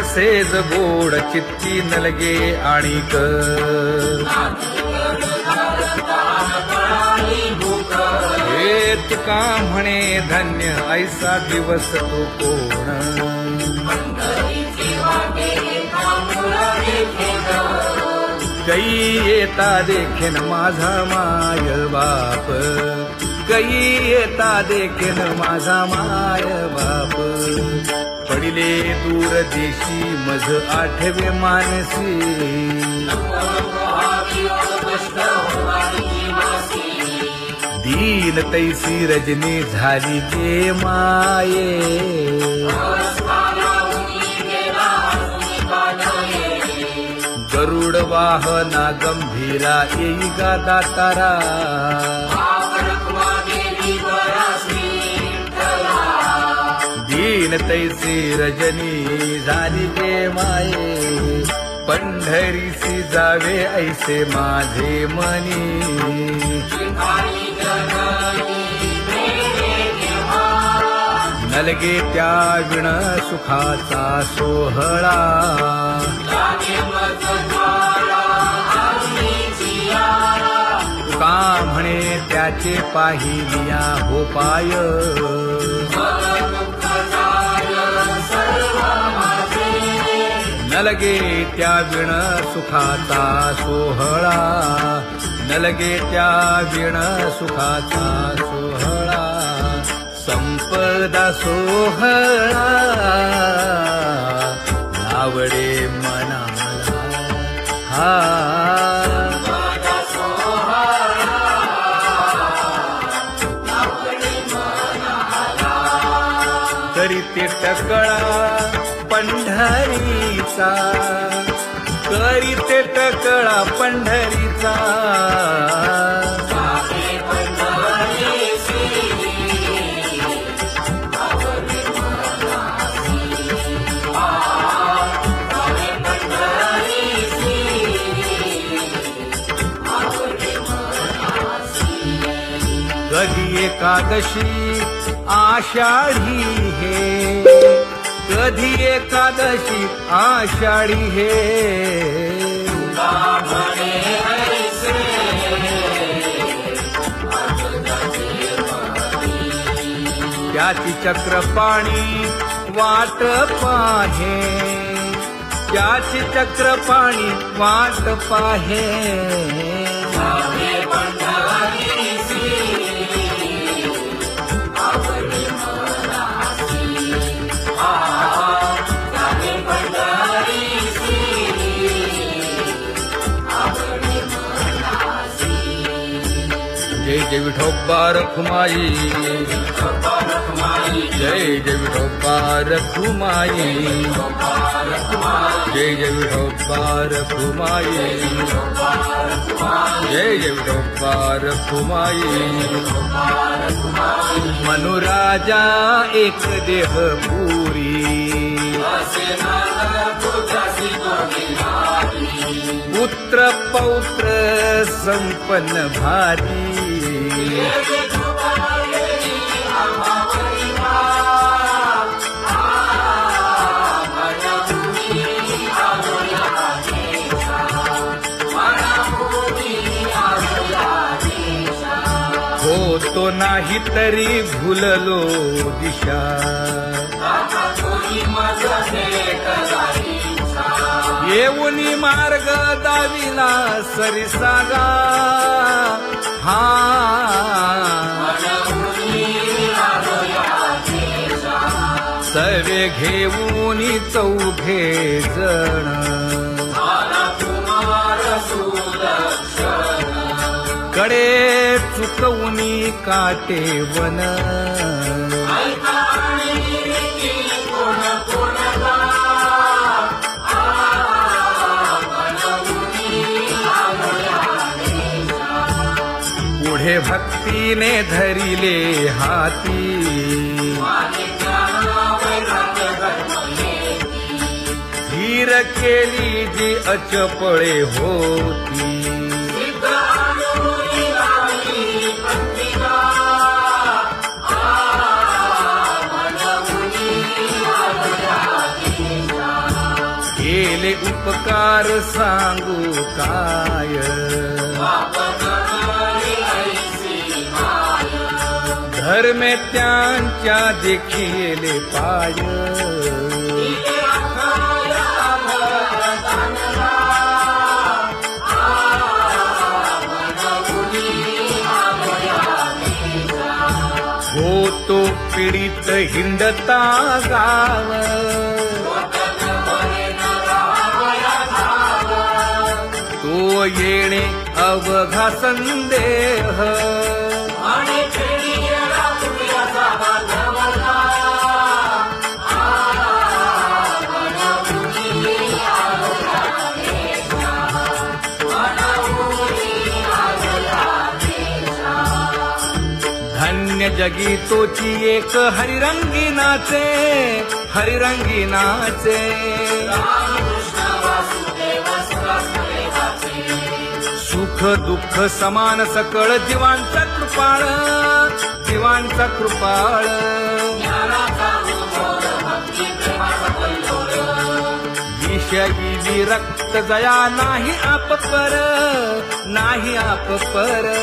Says गोड चित्ती नलगे आणिक हे तुका म्हणे धन्य ऐसा दिवस तो कोण गई येता देखेन माझा माय बाप गई येता देखेन माझा माय बाप पडिले दूर देशी मज आठवे मानसी दीन तैसी रजनी झाली गे माये गरुड वाहना गंभीरा येई गा दातारा दीन तैसी रजनी झाली गे माये पंढरीसी जावे ऐसे माझे मनी नलगे त्या विण सुखाचा सोहळा तुका म्हणे त्याचे पाहिलिया हो पाय नलगे त्या विण सुखाचा सोहळा नलगे त्या विण सुखाचा सोहळा संपदा सोहळा आवडे मनाला हा करीते टकळा पंढरीचा करीते टकळा पंढरीचा कधी एकादशी आषाढी हे कधी एकादशी आषाढी हे त्याची चक्रपाणी वाट पाहे त्याची चक्रपाणी वाट पाहे जय जय विठोबा रखुमाई जय जय विठोबा रखुमाई जय जय विठोबा रखुमाई जय जय विठोबा रखुमाई मनुराजा एक देह पुरी पुत्र पौत्र संपन्न भारी होतो नाही तरी भुललो दिशा येऊनी मार्ग दाविला सरिसागा हा सर्वे घेऊनी चौघे जण कडे चुकवूनी काटे वन पुढे भक्तीने धरिले हाती धीर केली जी अचपळे होती केले उपकार सांगू काय. धर्मे त्यांच्या देखिले पाय. होतो पीडित हिंडता गाव. तो येणे अवघा संदेह. धन्य जगी तोची एक हरिरंगी नाचे. हरिरंगी नाचे. सुख दुःख समान सकळ जीवांचा कृपाळ. जीवांचा कृपाळ. विषयी विरक्त जया नाही आप पर. नाही आप पर.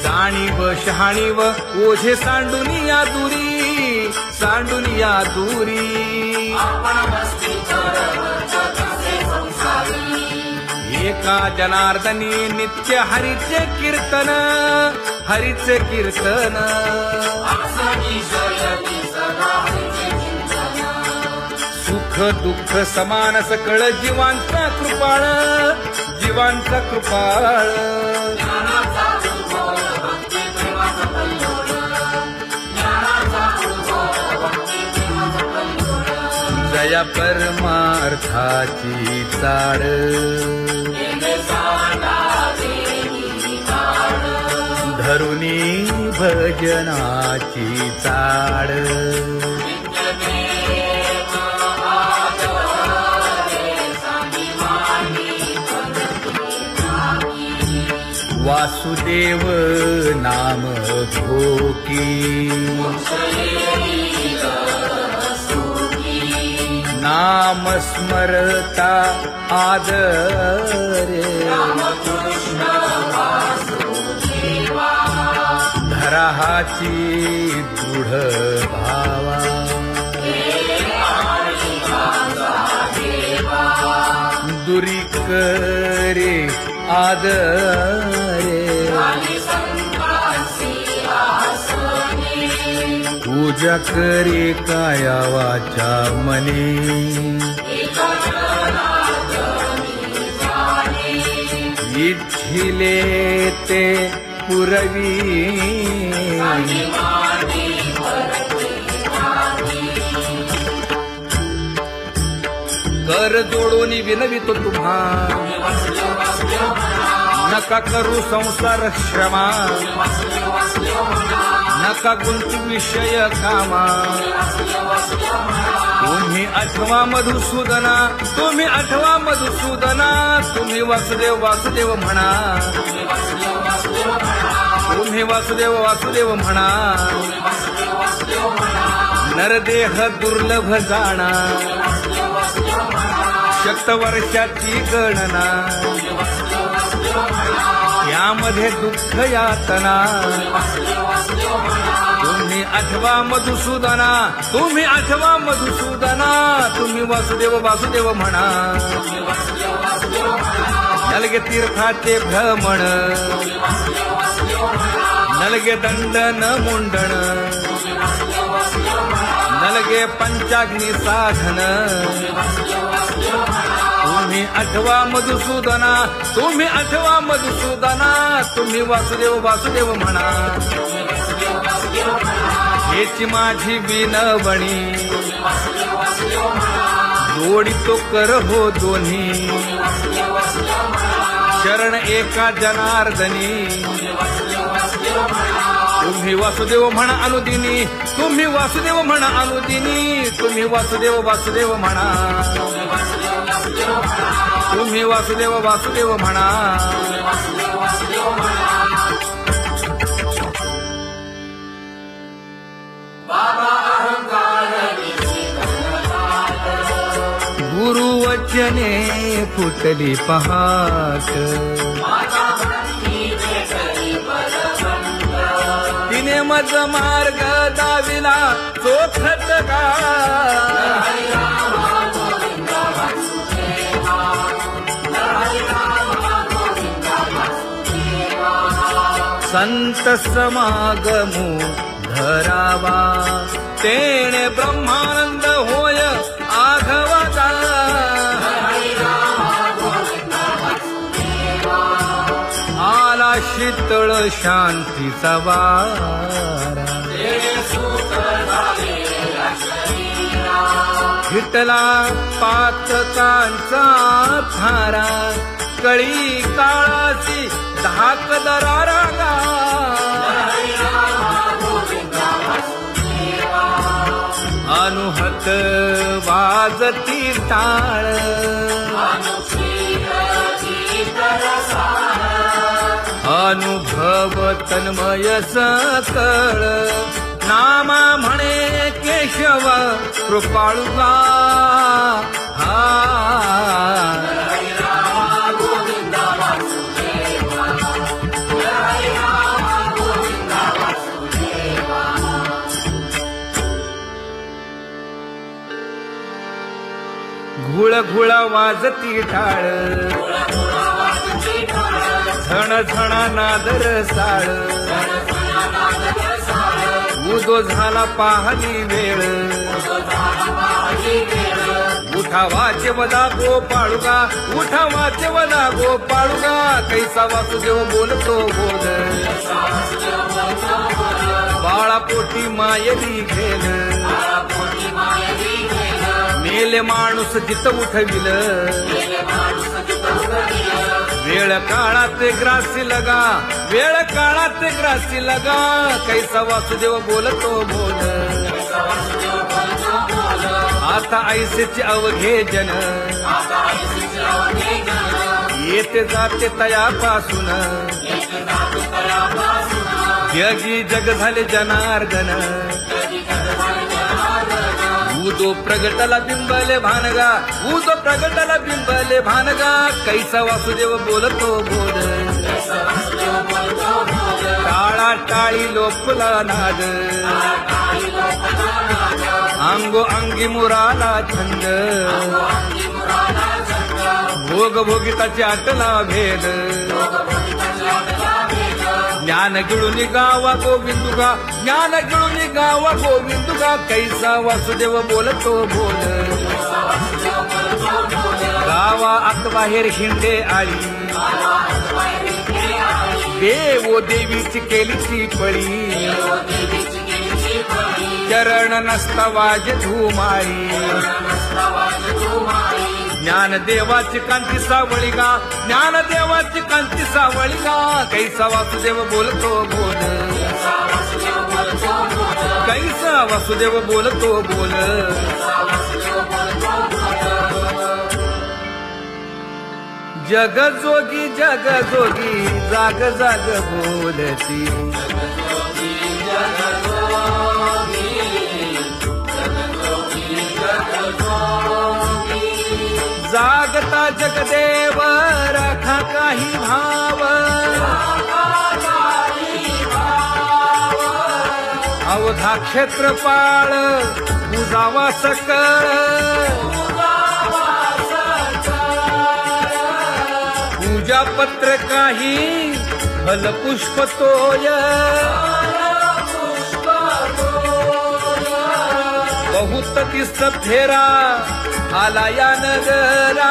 जाणीव शहाणीव ओझे सांडुनिया दुरी. सांडुनिया दुरी. एका जनार्दनी नित्य हरीचे कीर्तन. हरीचे कीर्तन. सुख दुःख समान सकळ जीवांचा कृपाळ. जीवांचा कृपाळ. जया परमार्थाची चाड. धरुनी भजनाची चाड. वासुदेव नाम घोकी. नाम स्मरता आदरे. धराहाची दृढ भावा. दुरी करे आदरे. पूजा करे काया वाचा मने. इच्छिले ते पुरवी. कर जोडून विनवितो तुम्हा. नका करू संसार श्रमा. नका गुंतू विषय कामा. तुम्ही आठवा मधुसूदना. तुम्ही आठवा मधुसूदना. तुम्ही वासुदेव वासुदेव म्हणा. तुम्ही वासुदेव वासुदेव म्हणा. नरदेह दुर्लभ जाणा. शतवर्षाची गणना. यामध्ये दुःख यातना. तुम्ही आठवा मधुसूदना. तुम्ही आठवा मधुसूदना. तुम्ही वासुदेव वासुदेव म्हणा. नलगे तीर्थाचे भ्रमण. नलगे दंडन मुंडण. नलगे पंचाग्नी साधन. तुम्ही आठवा मधुसूदना. तुम्ही आठवा मधुसूदना. तुम्ही वासुदेव वासुदेव म्हणा. हेची माझी विनवणी. जोडितो कर हो दोन्ही. शरण एका जनार्दनी. तुम्ही वासुदेव म्हणा अनुदिनी. तुम्ही वासुदेव म्हणा अनुदिनी. तुम्ही वासुदेव वासुदेव म्हणा. तुम्ही वासुदेव वासुदेव म्हणा. बाबा अहंकार अंजने फुटली पहाट तिने मज मार्ग दाविला चोखट का संत समागमू धरावा तेणे ब्रह्मानंद होय आघवाचा आला शीतळ शांतीचा वारा हिटला पातकांचा थारा कळी काळाची धाक दरारा अनुहत वाजती टाळ अनुभव तन्मय सकळ नामा म्हणे केशव कृपाळुगा हा घुळ घुळ वाजती टाळ झण झण नादर साळ उदो झाला पाहली वेळ उठा वाचे वदा गोपाळुगा उठा वाचे वदा गोपाळुगा कैसा वासुदेव बोलतो बोल बाळा पोटी मायली घेल मेले माणूस जित उठविल वेळ काळात ग्रासी लगा वेळ काळात ग्रासी लगा कैसा वासुदेव बोलतो बोल आता ऐसेचे अवघे जन येते जाते तयापासून जगी जग झाले जनार्दन उदो प्रगटला बिंबले भानगा उदो प्रगटला बिंबले भानगा कैसा वासुदेव बोलतो बोल टाळा टाळी लोपला नाद अंगो अंगी मुराला छंद भोग भोगिताची आटला भेद ज्ञान गिळून गावा गोविंदुगा ज्ञान गिळून गावा गोविंदुगा कैसा वासुदेव बोलतो बोल गावा आत बाहेर हिंडे आळी देवो देवीची केलीची पळी चरण नसता वाज धुमाळी ज्ञान देवाची कांती सावळी गा ज्ञान देवाची कांती सावळी गा कैसा वासुदेव बोलतो बोल कैसा वासुदेव बोलतो बोल जग जोगी जाग जाग बोलती जागता जगदेव राखा काही भाव अवधा क्षेत्रपाळ उजावा सकळ पूजा पत्र काही फलपुष्प तोय बहुत तिस फेरा आला या नगरा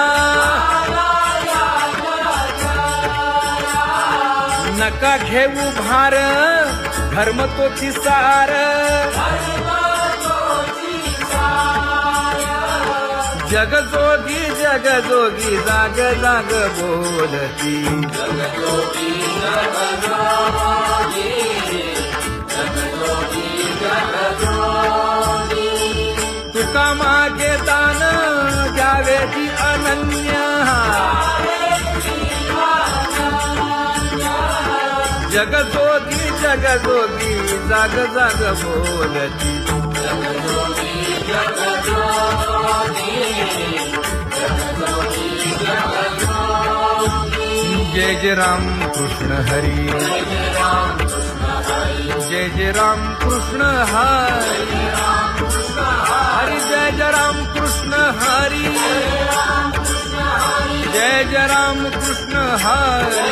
नका घेऊ भार धर्म तोची सार जगजोगी जाग जाग बोलती तुका मागे दान द्यावेची अनन्य जगजोगी जाग जाग बोलती जय जय राम कृष्ण हरी, जय जय राम कृष्ण हरी, हरी जय जय राम कृष्ण हरी, जय जय राम कृष्ण हरी,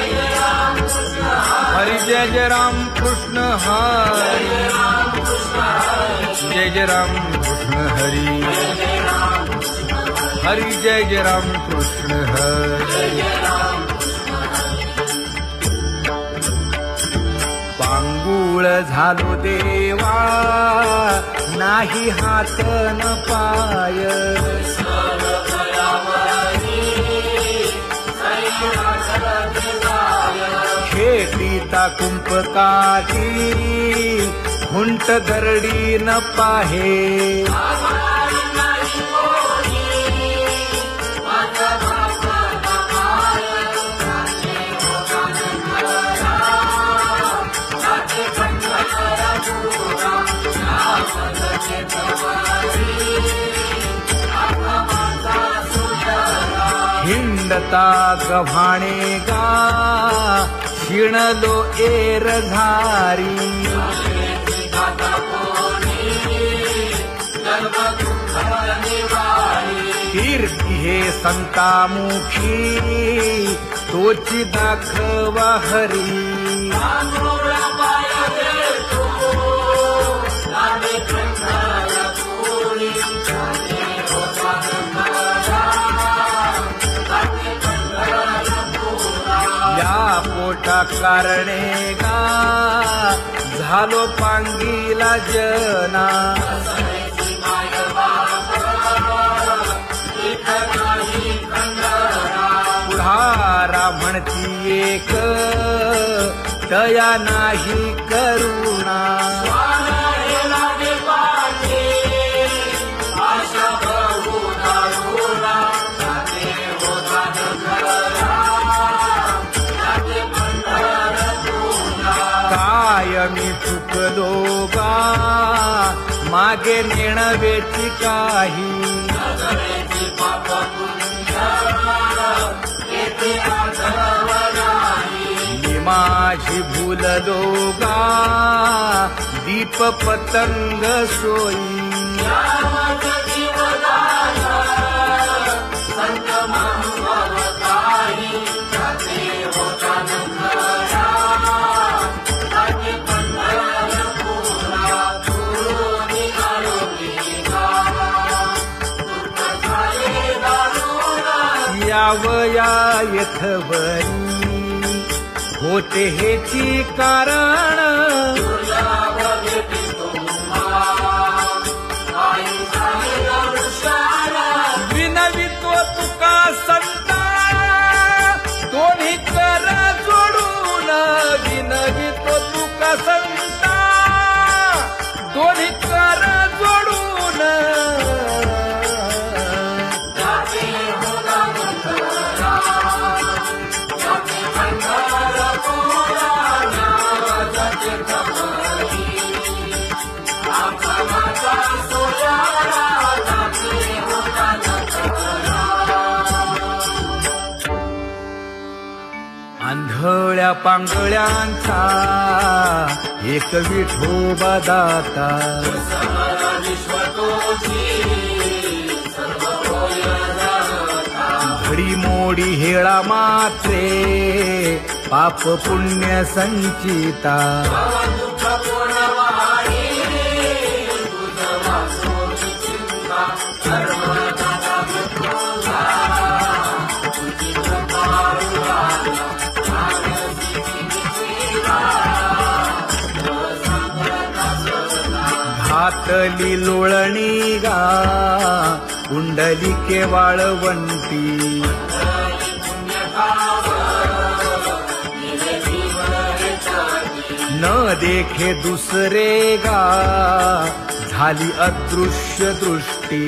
हरी जय जय राम कृष्ण हरी, जय जय राम कृष्ण हरी, हरी जय जय राम कृष्ण हरी. पांगुळ झालो देवा नाही हात न पाय, खेटीता कुंपकाठी हुंट गरडी न पाहे, हिंडता गव्हाणे गा शिणलो एर घारी, कीर्ती हे संतामुखी तोची दाखवा हरी, या पोटा कारणे गा झालो पांगीला जना, पुढारा म्हणती एक दया नाही करुणा, मी चुकलो गा मागे नेणवेची काही, मी माझी भूललो गा दीप पतंग सोयी, यावया यथवरी होते हेची कारण, विनवितो तुका संता दोन्ही कर जोडून, विनवितो तुका संता दोन्ही कर जोडून, आंधळ्या पांगळ्यांचा एक विठोबा दाता, घडी मोडी हेळा मात्रे पाप पुण्य संचिता, घातली लोळणी गा कुंडलिके वाळवंटी, न देखे दुसरे गा झाली अदृश्य दृष्टी,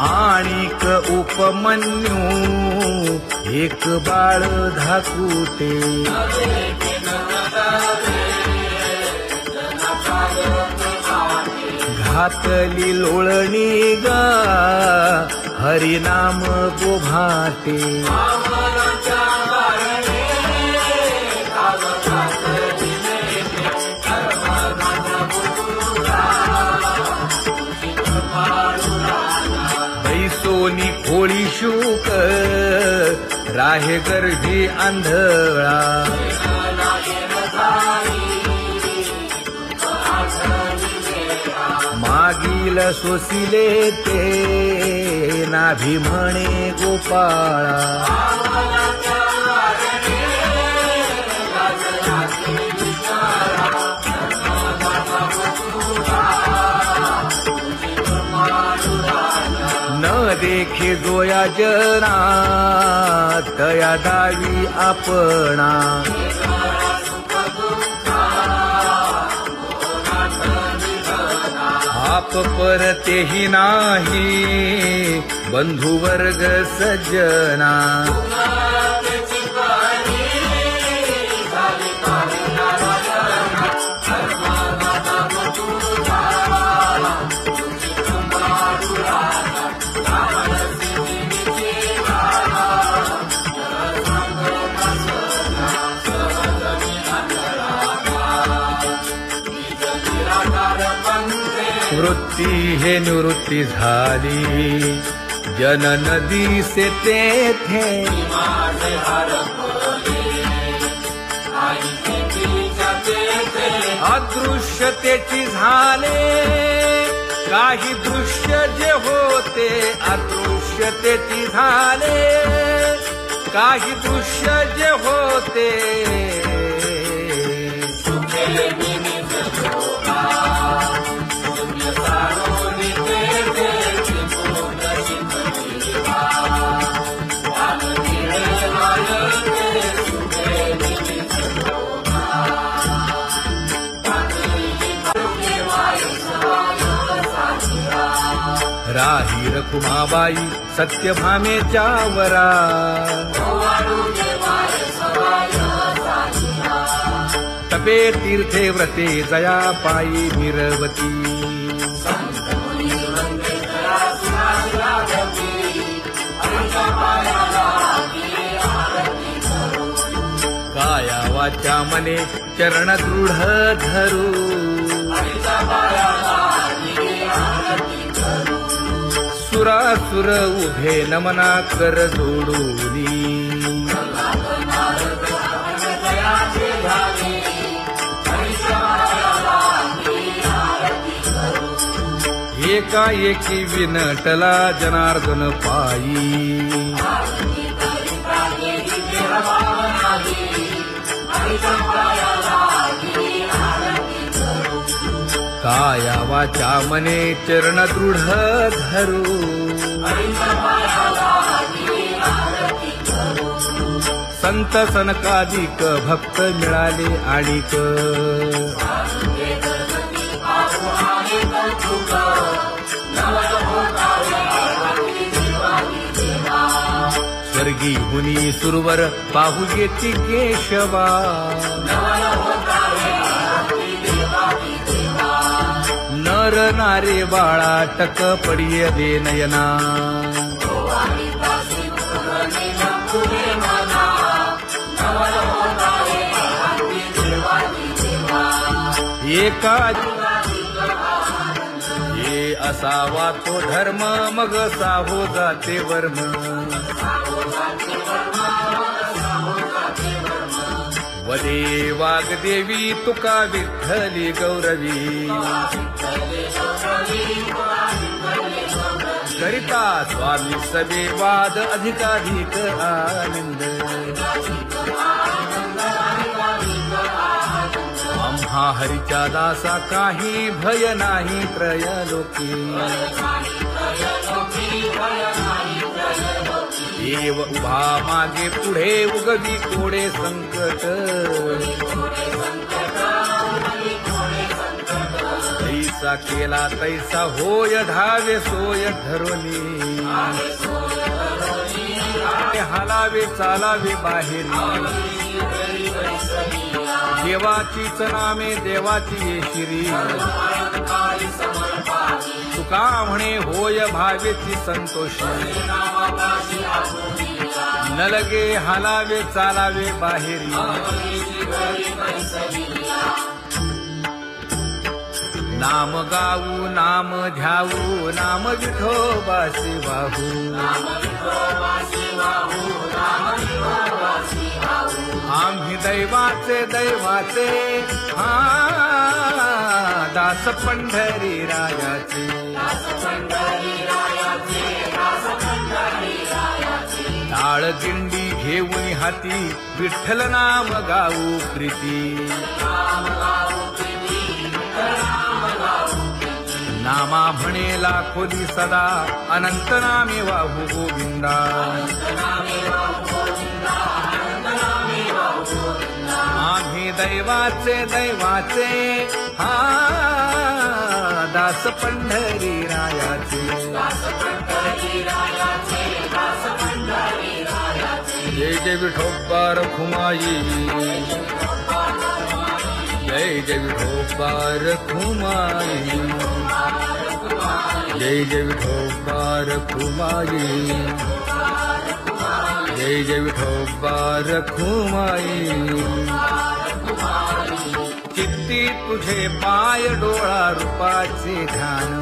आणिक उपमन्यू एक बाळ धाकुटे घातली लोळणी गा हरिनाम गोभाटे बैसोनी खोळी शूक राहे गर्भी आंधळा मागील सोसिले ते नाभी म्हणे गोपाळा न देखे जोया जना तया दावी आपणा आप परतेही नाही बंधु वर्ग सज्जना वृत्ती हे निवृत्ती झाली जन नदी से तेथे अदृश्यतेची झाले काही दृश्य जे होते अदृश्यतेची झाले काही दृश्य जे होते राही रखुमाबाई सत्यभामेच्या वरा तपे तीर्थे व्रते जया पायी मिरवती काया वाचा मने चरण दृढ धरू सुरासुर उभे नमना कर जोडूनी एकाएकी विनटला जनार्दन पायी काया वाचा मने चरण दृढ धरू संत सनकादिक भक्त मिळाले आणिक स्वर्गी मुनी सुरवर पाहू येती केशवा नर नारे बाळा टक पडिय दे नयना एका ये असावा तो धर्म मग साहो जाते वर्म वदे वाग्देवी तुका विठ्ठली गौरवी करिता स्वामी सबे वाद अधिकाधिक आनंद आम्हा हरीच्या दासा काही भय नाही त्रयलोकी देव उभा मागे पुढे उगवी कोडे संकट जैसा केला तैसा होय धावे सोय धरोनी हालावे चालावे बाहेरी देवाचीच नामे देवाची येशिरी तुका म्हणे होय भावेची संतोषी न लगे हालावे चालावे बाहेरी नाम गाऊ नाम ध्याऊ नाम विठोबासी वाहू आम्ही दैवाचे दैवाचे हा दास पंढरी रायाचे टाळ दिंडी घेऊन हाती विठ्ठल नाम गाऊ प्रीती नामा म्हणेला खोली सदा अनंत नामे वाहू गोविंदा आम्ही दैवाचे दैवाचे हा दास पंढरी रायाचे जय जय विठोबा रखुमाई जय जय विठोबा रखुमाई जय जय विठोबा रखुमाई जय जय विठोबा रखुमाई किती तुझे पाय डोळा रूपाचे ध्यान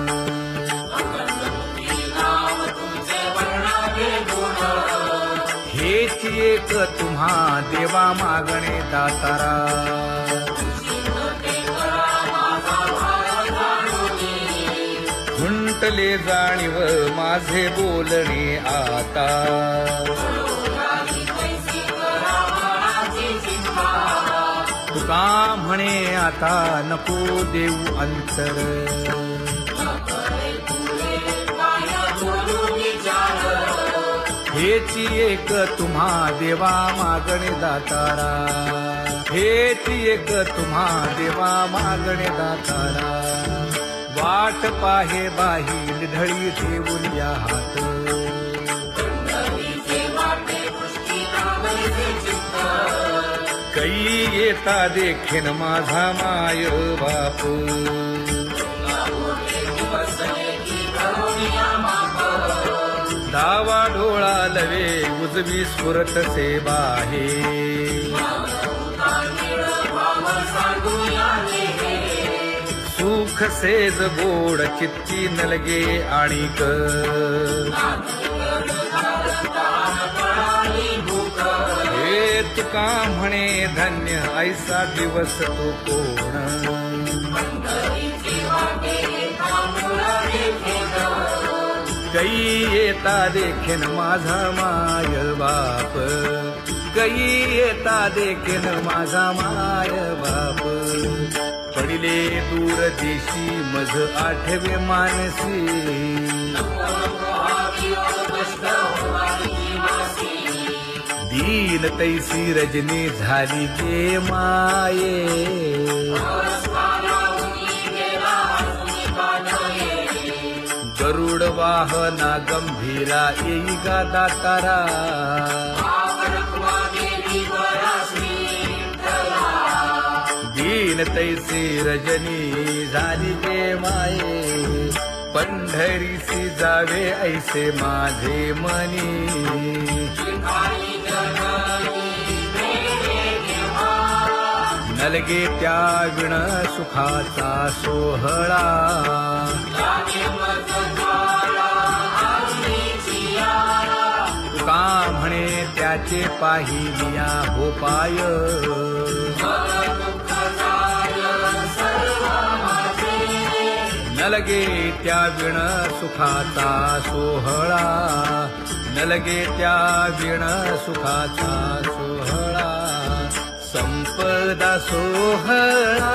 हेच एक तुम्हा देवा मागणे दातारा खुंटले जाणीव माझे बोलणे आता तुका म्हणे आता नको देऊ अंतर हेची एक तुम्हा देवा मागणे दातारा हेची एक तुम्हा देवा मागणे दातारा वाट पाहे बाही ढळी ठेवून या हात कै येता देखीन माझा माय बाप डावा डोळा लवे उजवी स्फुरत से बाहे सुख सेज गोड चित्ती नलगे आणिक हे तुका म्हणे धन्य ऐसा दिवस तो कोण कै येता देखीन माझा माय बाप कै येता देखीन माझा माय बाप पडिले दूर देशी मज आठवे मानसी दीन तैसी रजनी झाली गे माये गरुड वाहना गंभीरा येई गा दातारा दीन तैसी रजनी झाली गे माये पंढरीसी जावे ऐसे माझे मनी नलगे त्या विण सुखाचा सोहळा तुका म्हणे त्याचे पाहिलिया हो पाय नलगे त्या विण सुखाचा सोहळा नलगे त्या विण सुखाचा सोहळा संपदा सोहळा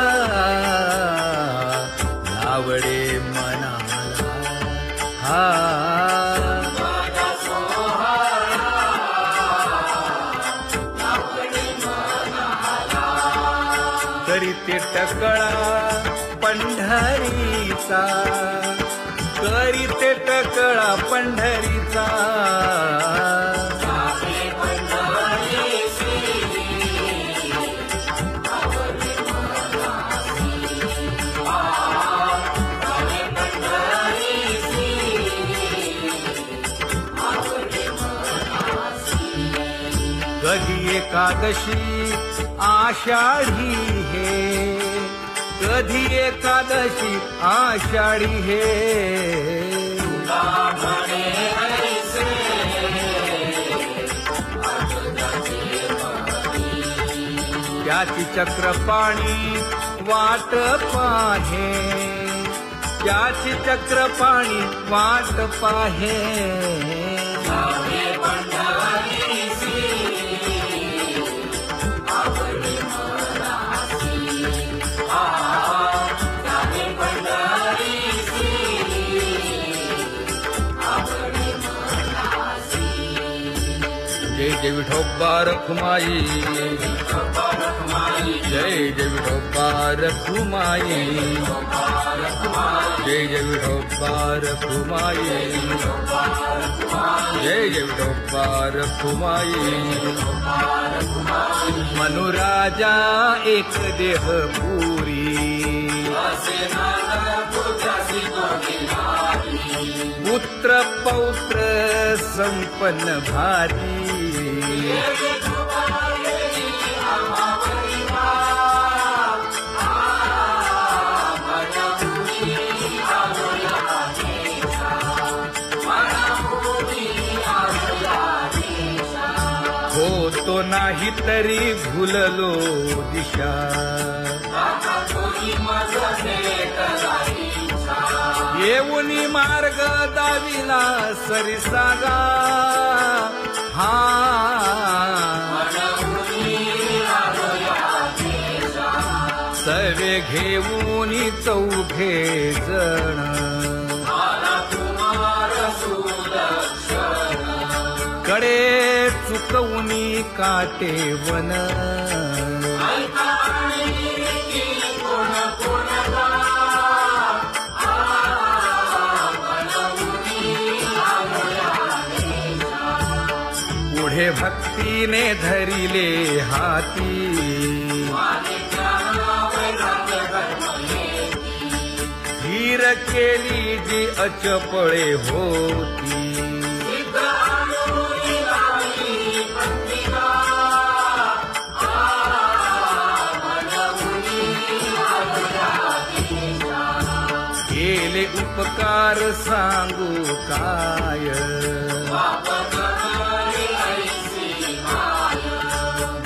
आवडे मनाला हा तरी ते टकळा पंढरीचा वारीचा करीते टकळा पंढरीचा कधी एकादशी आषाढी हे कधी एकादशी आषाढी हे त्याची चक्रपाणी वाट पाहे त्याची चक्रपाणी वाट पाहे जय जय विठोबा रखुमाई जय जय विठोबा रखुमाई जय जय विठोबा रखुमाई जय जय विठोबा रखुमाई मनुराजा एक देह पुरी पुत्र पौत्र संपन्न भारी होतो नाही तरी भुललो दिशा येऊनी मार्ग दाविला सरिसागा हा सर्वे घेऊनी चौघे जण कडे चुकवूनी काटे वन पुढे भक्तीने धरिले हाती धीर केली जी अचपळे होती केले उपकार सांगू काय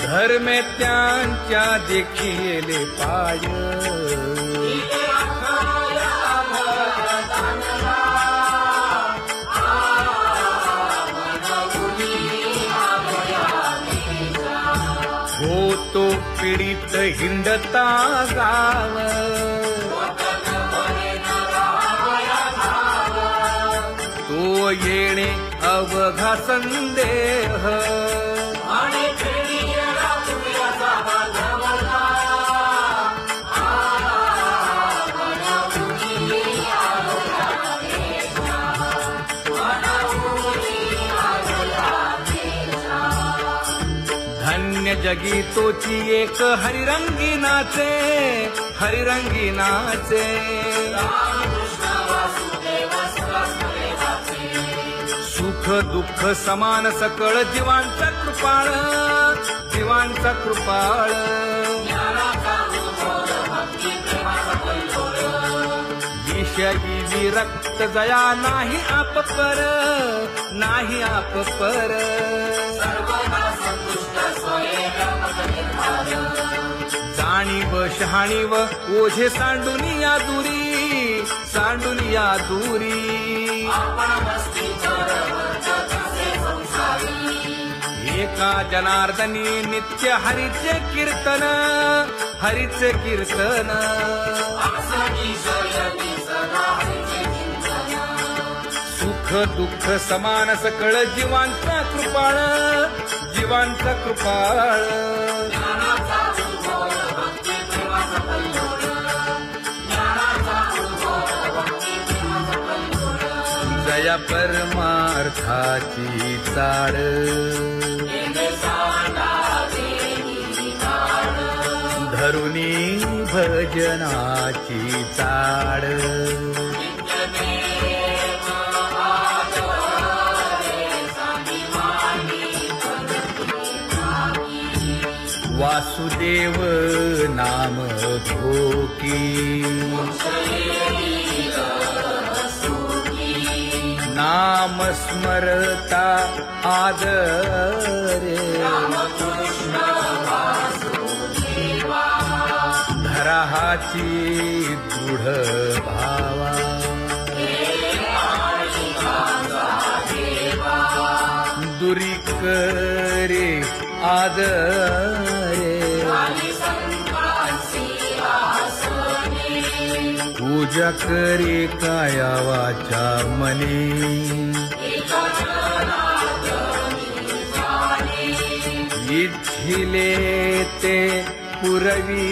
धर्मे त्यांच्या देखिले पाय होतो पीडित हिंडता गाव तो येणे अवघा संदेह धन्य जगी तोची एक हरिरंगी नाचे हरिरंगी नाचे सुख दुःख समान सकळ जीवांचा कृपाळ जीवांचा कृपाळ विषयी विरक्त जया नाही आप पर नाही आप पर जाणीव शहाणीव ओझे सांडुनिया दूरी एका जनार्दनी नित्य हरीचे कीर्तन सुख दुःख समान सकळ जीवांचा कृपाळ तुझया परमार्थाची चाड धरुनी भजनाची चाड वासुदेव नाम भोकी नाम स्मरता आदरे धराहाची दृढ भावा दुरी करे आदरे पूजा करे काया वाचा मने इच्छिले ते पुरवी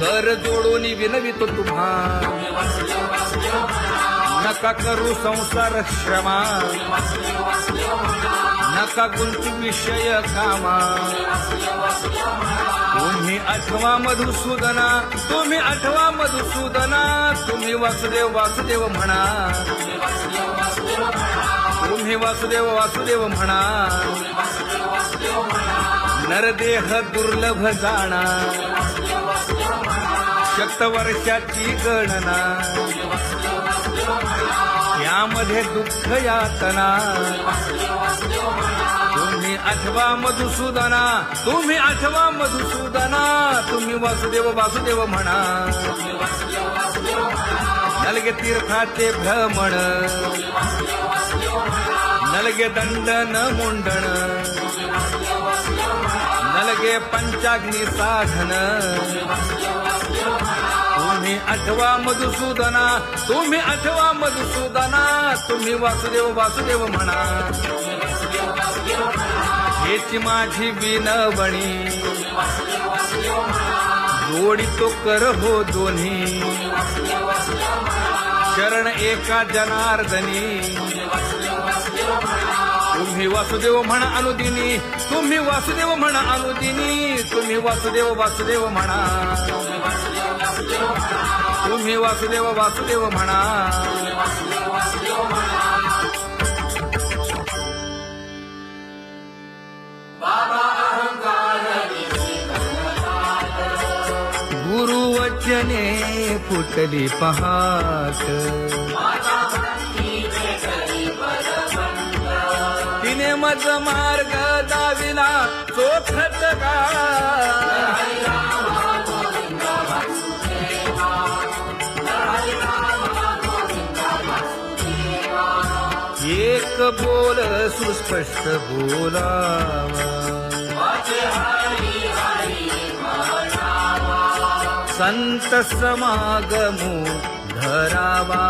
कर जोडून विनवितो तुम्हा नका करू संसार श्रमा नका गुंतू विषय कामा तुम्ही आठवा मधुसूदना तुम्ही आठवा मधुसूदना तुम्ही वासुदेव वासुदेव म्हणा तुम्ही वासुदेव वासुदेव म्हणा नरदेह दुर्लभ जाणा शतवर्षाची गणना यामध्ये दुःख यातना तुम्ही आठवा मधुसूदना तुम्ही आठवा मधुसूदना तुम्ही वासुदेव वासुदेव म्हणा नलगे तीर्थाचे भ्रमण नलगे दंडन मुंडण नलगे पंचाग्नी साधन तुम्ही आठवा मधुसूदना तुम्ही आठवा मधुसूदना तुम्ही वासुदेव वासुदेव म्हणा हेची माझी विनवणी जोडितो कर हो दोन्ही शरण एका जनार्दनी तुम्ही वासुदेव म्हणा अनुदिनी तुम्ही वासुदेव म्हणा अनुदिनी तुम्ही वासुदेव वासुदेव म्हणा तुम्ही वासुदेव वासुदेव म्हणा गुरुवचने फुटली पहाट तिने मज मार्ग दाविला चोखत का एक बोल सुस्पष्ट बोलावा संत समागमो धरावा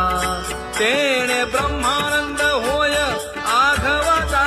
तेणे ब्रह्मानंद होय आघवाचा